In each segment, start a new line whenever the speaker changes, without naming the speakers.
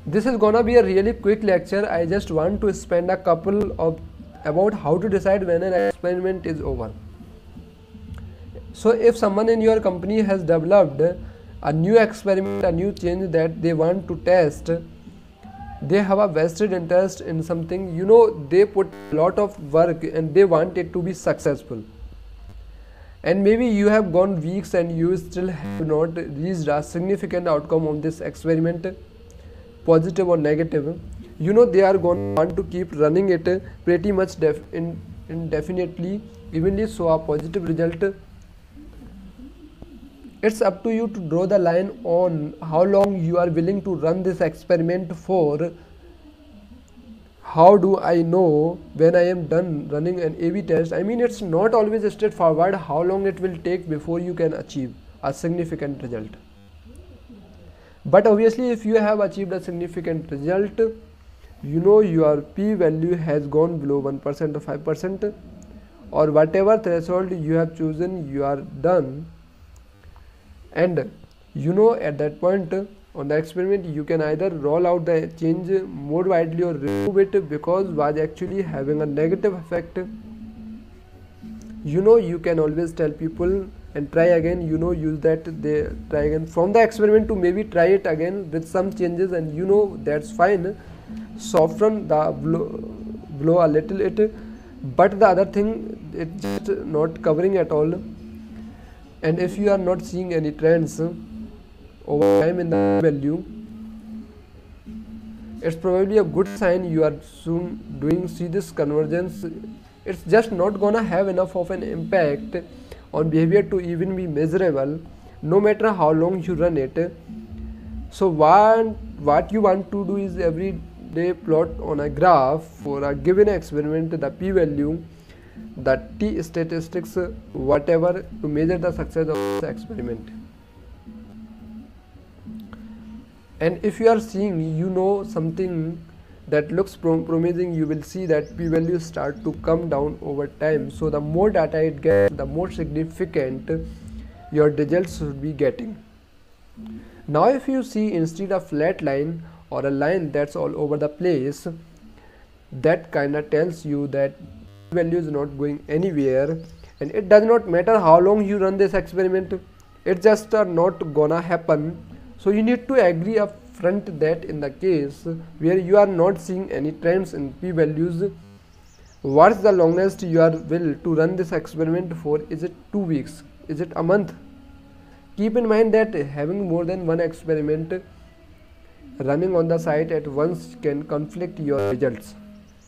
This is gonna be a really quick lecture. I just want to spend a couple of about how to decide when an experiment is over. So if someone in your company has developed a new experiment, a new change that they want to test, they have a vested interest in something, they put a lot of work and they want it to be successful. And maybe you have gone weeks and you still have not reached a significant outcome of this experiment, positive or negative. They are going to want to keep running it pretty much indefinitely, evenly, so a positive result. It's up to you to draw the line on how long you are willing to run this experiment for. How do I know when I am done running an A/B test? I mean, it's not always straightforward how long it will take before you can achieve a significant result. But obviously, if you have achieved a significant result, your p-value has gone below 1% or 5% or whatever threshold you have chosen, you are done. And at that point on the experiment, you can either roll out the change more widely or remove it because was actually having a negative effect. You can always tell people and try again, use that they try again from the experiment to maybe try it again with some changes, and that's fine. Soften the blow a little it, but the other thing, it's just not covering at all. And if you are not seeing any trends over time in the value, it's probably a good sign you are soon see this convergence. It's just not gonna have enough of an impact on behavior to even be measurable, no matter how long you run it. So what you want to do is every day plot on a graph for a given experiment the p-value, the t statistics, whatever, to measure the success of the experiment. And if you are seeing something that looks promising, you will see that p-values start to come down over time. So the more data it gets, the more significant your results should be getting. Now if you see instead of flat line or a line that's all over the place, that kinda tells you that value is not going anywhere, and it does not matter how long you run this experiment, it's just not gonna happen. So you need to agree upfront that in the case where you are not seeing any trends in p-values, what's the longest you are will to run this experiment for? Is it 2 weeks? Is it a month? Keep in mind that having more than one experiment running on the site at once can conflict your results.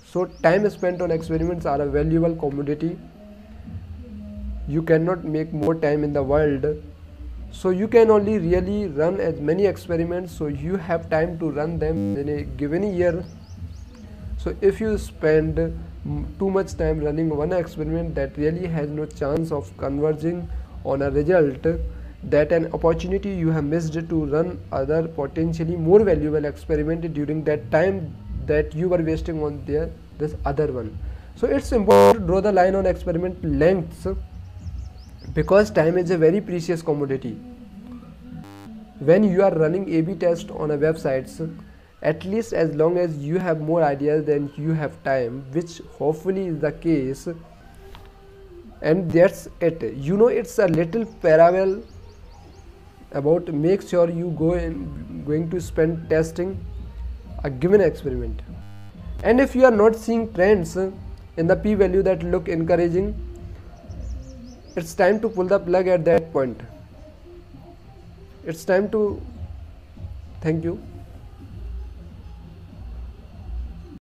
So time spent on experiments are a valuable commodity. You cannot make more time in the world, so you can only really run as many experiments, so you have time to run them in a given year. So if you spend too much time running one experiment that really has no chance of converging on a result, that an opportunity you have missed to run other potentially more valuable experiment during that time that you were wasting on this other one. So it's important to draw the line on experiment lengths, because time is a very precious commodity. When you are running A/B test on a websites, at least as long as you have more ideas than you have time, which hopefully is the case, and that's it. It's a little parallel about make sure you going to spend testing a given experiment. And if you are not seeing trends in the p-value that look encouraging, it's time to pull the plug at that point. It's time to thank you.